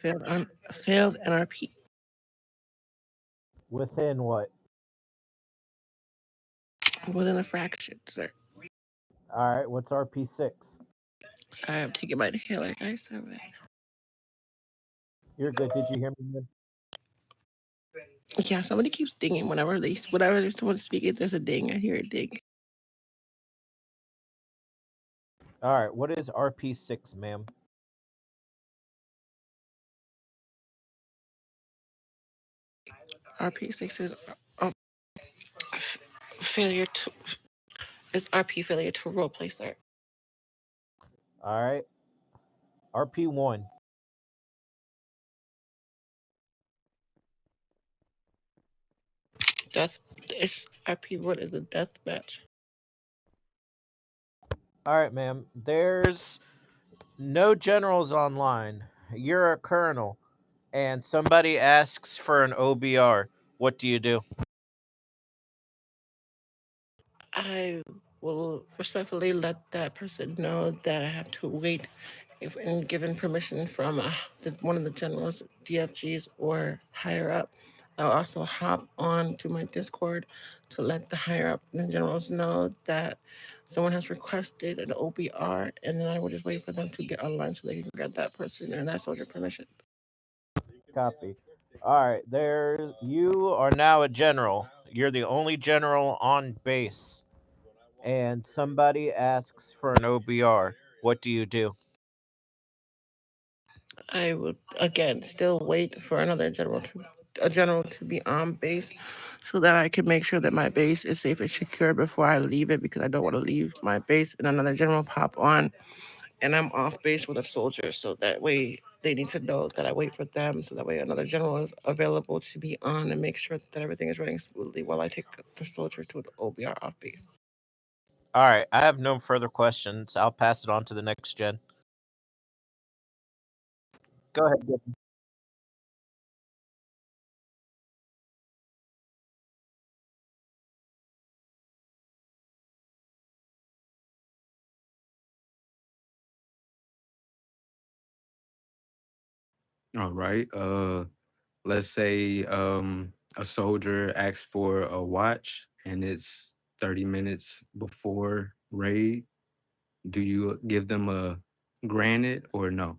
Failed NRP Within what? within a fraction, sir. All right, what's RP6? Sorry, I'm taking my inhaler, guys. Sorry. You're good. Did you hear me, man? Yeah, somebody keeps dinging whenever someone's speaking. There's a ding. I hear a ding. All right, what is RP6, ma'am? RP6 is um, failure to is RP failure to roleplay, sir. All right, RP1. Death. It's RP1 is a death match. All right, ma'am. There's no generals online. You're a colonel, and somebody asks for an OBR. What do you do? I will respectfully let that person know that I have to wait if and given permission from one of the generals, DFGs, or higher up. I'll also hop on to my Discord to let the higher up the generals know that someone has requested an OBR, and then I will just wait for them to get online so they can grant that person and that soldier permission. Copy. All right, there. You are now a general. You're the only general on base, and somebody asks for an OBR. What do you do? I would again still wait for a general to be on base so that I can make sure that my base is safe and secure before I leave it because I don't want to leave my base and another general pop on and I'm off base with a soldier. So that way they need to know that I wait for them so that way another general is available to be on and make sure that everything is running smoothly while I take the soldier to an OBR off base. All right, I have no further questions. I'll pass it on to the next gen. Go ahead. Gideon. All right. Let's say a soldier asks for a watch and it's 30 minutes before raid. Do you give them a granted or no?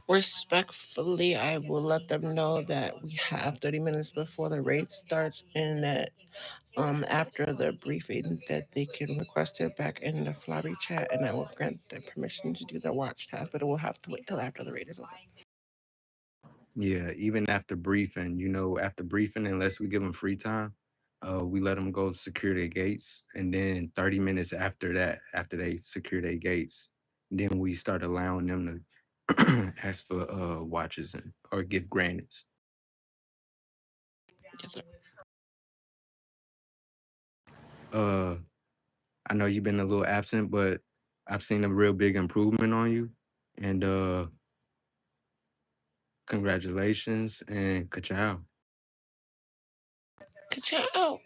Respectfully, I will let them know that we have 30 minutes before the raid starts and that after the briefing that they can request it back in the lobby chat and I will grant them permission to do the watch task, but it will have to wait till after the raid is over. Yeah, even after briefing, after briefing, unless we give them free time, we let them go secure their gates. And then 30 minutes after that, after they secure their gates, then we start allowing them to ask for watches or give granities. Yes, sir. Uh, I know you've been a little absent, but I've seen a real big improvement on you. And congratulations and ka-chow. Ka-chow.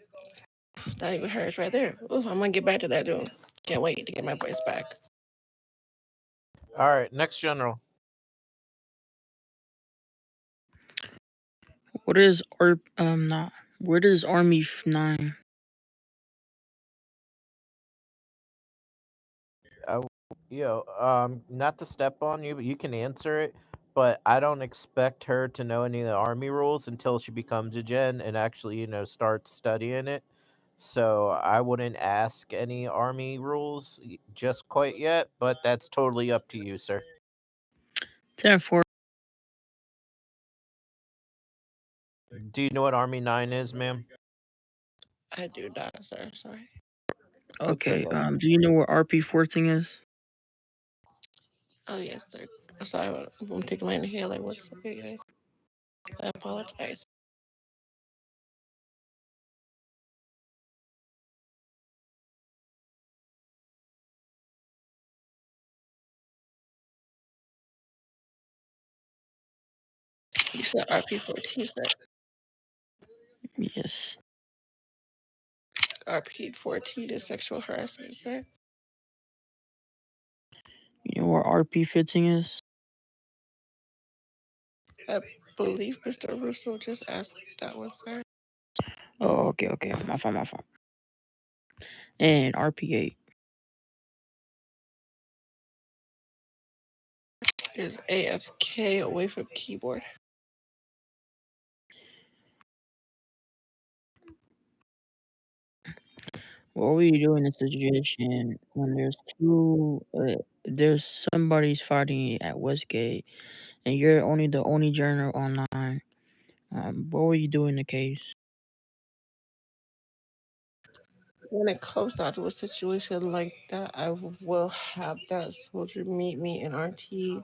That even hurts right there. Ooh, I'm gonna get back to that doing. Can't wait to get my voice back. All right, next general. What is not? Where does Army 9? Not to step on you, but you can answer it. But I don't expect her to know any of the army rules until she becomes a gen and actually, starts studying it. So I wouldn't ask any army rules just quite yet, but that's totally up to you, sir. 10-4. Do you know what Army 9 is, ma'am? I do not, sir. Sorry. Okay, Okay. then. Do you know where RP 14 is? Oh yes, sir. I'm sorry. I'm taking my inhaler. What's okay, guys? I apologize. You said RP14, sir. Yes. RP14 is sexual harassment, sir. You know where RP 15 is? I believe Mr. Russo just asked that was there. Oh, okay, okay. My fault, my fault. And RP8. Is AFK away from keyboard? What will you do in a situation when there's somebody's fighting at Westgate and you're only the only journal online? What will you do in the case? When it comes down to a situation like that, I will have that soldier meet me in RT.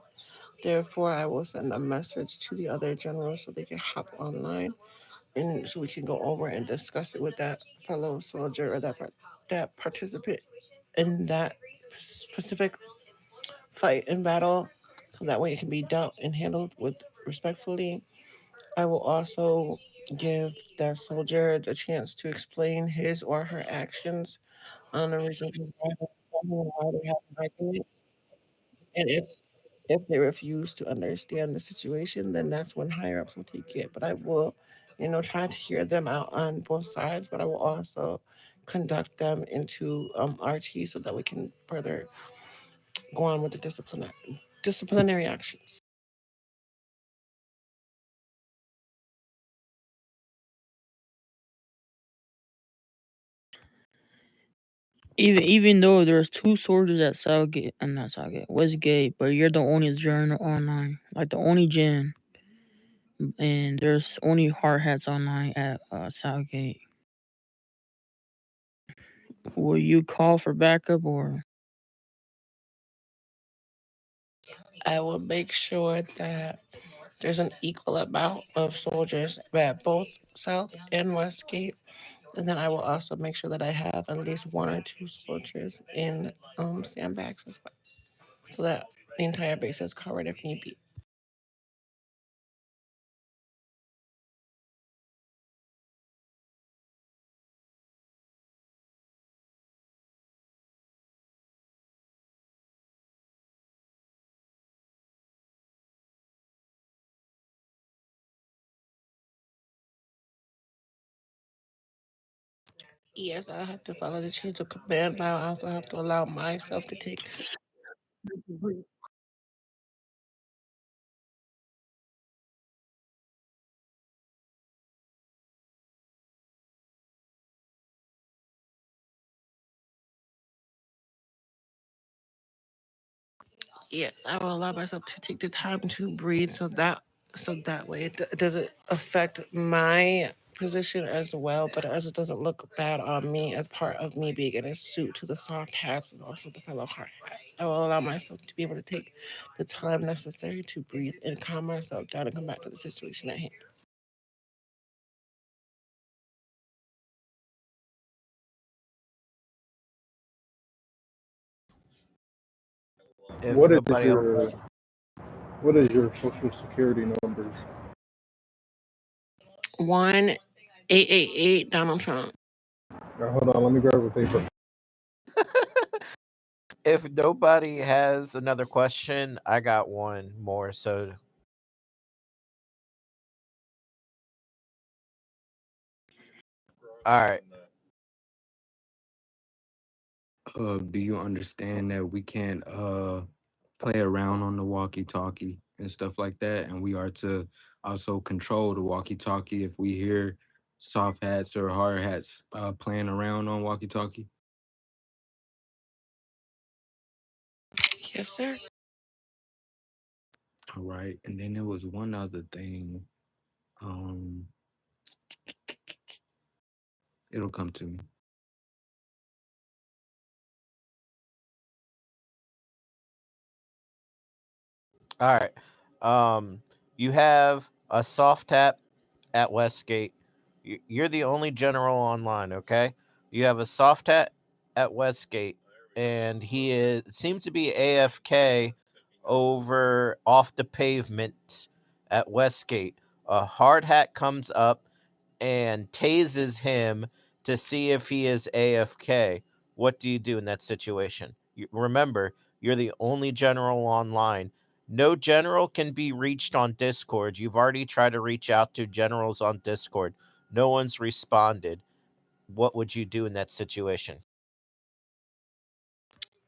Therefore, I will send a message to the other generals so they can hop online, and so we can go over and discuss it with that fellow soldier or that participant in that specific fight and battle, so that way it can be dealt and handled with respectfully. I will also give that soldier the chance to explain his or her actions on the reasons why they have an argument. And if they refuse to understand the situation, then that's when higher ups will take it. But I will, try to hear them out on both sides, but I will also conduct them into RT so that we can further go on with the disciplinary actions. Even though there's two soldiers at Southgate, I'm not Southgate, Westgate, but you're the only journal online, like the only gen, and there's only hard hats online at Southgate. Will you call for backup or? I will make sure that there's an equal amount of soldiers at both South and Westgate. And then I will also make sure that I have at least one or two soldiers in sandbags as well, so that the entire base is covered if need be. Yes, I have to follow the chains of command, but I also have to allow myself to take. Yes, I will allow myself to take the time to breathe, so that way it doesn't affect my position as well, but as it doesn't look bad on me as part of me being in a suit to the soft hats and also the fellow hard hats. I will allow myself to be able to take the time necessary to breathe and calm myself down and come back to the situation at hand. If What is nobody else, your what is your social security numbers? 1888 Donald Trump. Hold on, let me grab a paper. if nobody has another question, I got one more. So, all right. Do you understand that we can't play around on the walkie-talkie and stuff like that, and we are to also control the walkie-talkie if we hear soft hats or hard hats playing around on walkie-talkie? Yes, sir. All right, and then there was one other thing. Um, it'll come to me. All right. You have a soft tap at Westgate. You're the only general online, okay? You have a soft tap at Westgate, and seems to be AFK over off the pavement at Westgate. A hard hat comes up and tases him to see if he is AFK. What do you do in that situation? Remember, you're the only general online. No general can be reached on Discord. You've already tried to reach out to generals on Discord. No one's responded. What would you do in that situation?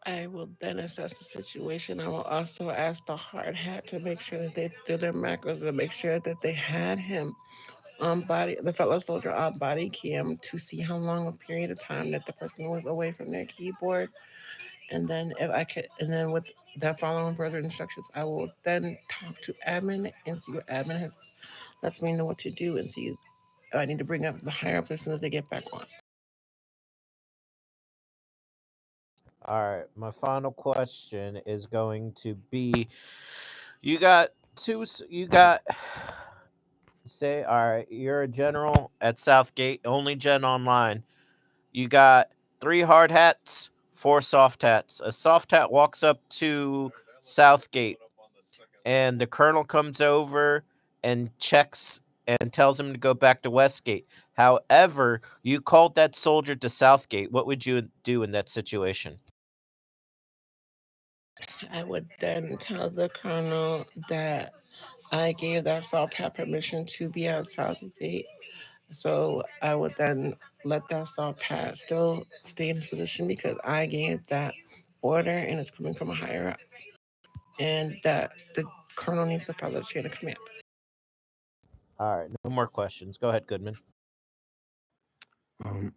I will then assess the situation. I will also ask the hard hat to make sure that they do their macros to make sure that they had him on body, the fellow soldier on body cam to see how long a period of time that the person was away from their keyboard. And then if I could, and then with that following further instructions, I will then talk to admin and see what admin has lets me know what to do and see if I need to bring up the higher ups as soon as they get back on. All right, my final question is going to be you got you got say all right, you're a general at Southgate, only gen online. You got 3 hard hats, 4 soft hats. A soft hat walks up to Southgate and the colonel comes over and checks and tells him to go back to Westgate. However, you called that soldier to Southgate. What would you do in that situation? I would then tell the colonel that I gave that soft hat permission to be at Southgate. So I would then let that soft hat still stay in his position because I gave that order and it's coming from a higher up. And that the colonel needs to follow the chain of command. All right, no more questions. Go ahead, Goodman. Um,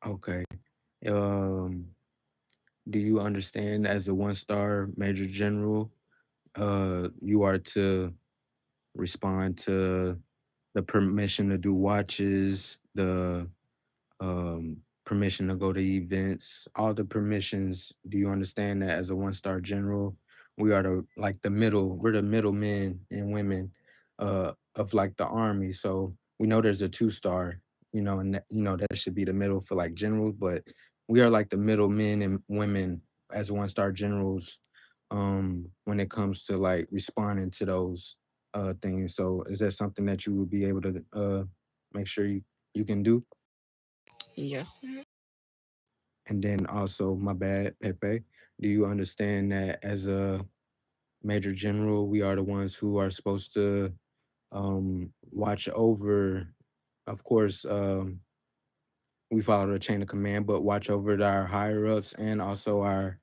okay. Um, do you understand as a one-star major general, you are to respond to the permission to do watches, the permission to go to events, all the permissions. Do you understand that as a one-star general, we are the like the middle, we're the middlemen and women of like the army. So we know there's a two-star, and that should be the middle for like generals, but we are like the middlemen and women as one-star generals when it comes to like responding to those things. So is that something that you would be able to make sure you can do? Yes, sir. And then also, my bad, Pepe, do you understand that as a major general, we are the ones who are supposed to watch over, of course, we follow the chain of command, but watch over our higher ups and also our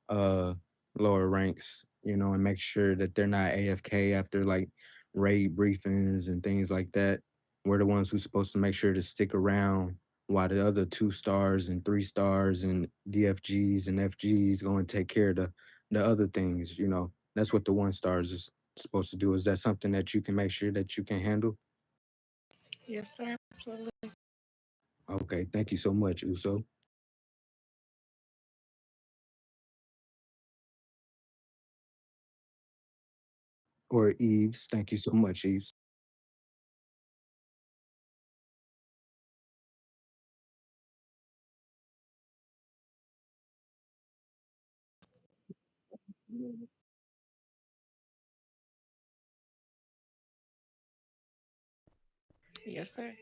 uh lower ranks, and make sure that they're not AFK after like raid briefings and things like that. We're the ones who's supposed to make sure to stick around while the other 2 stars and 3 stars and DFGs and FGs go and take care of the other things. That's what the 1 stars is supposed to do. Is that something that you can make sure that you can handle? Yes, sir. Absolutely. Okay, thank you so much, Uso. Or Eves. Thank you so much, Eves. Yes, sir.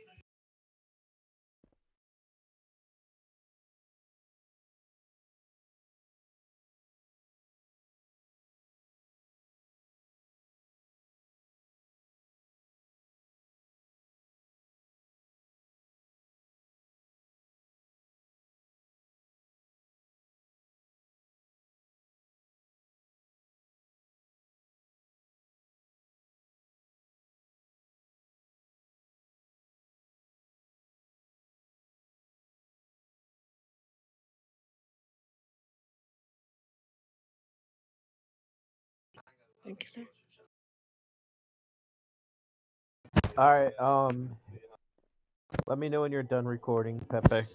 Thank you, sir. All right, let me know when you're done recording, Pepe.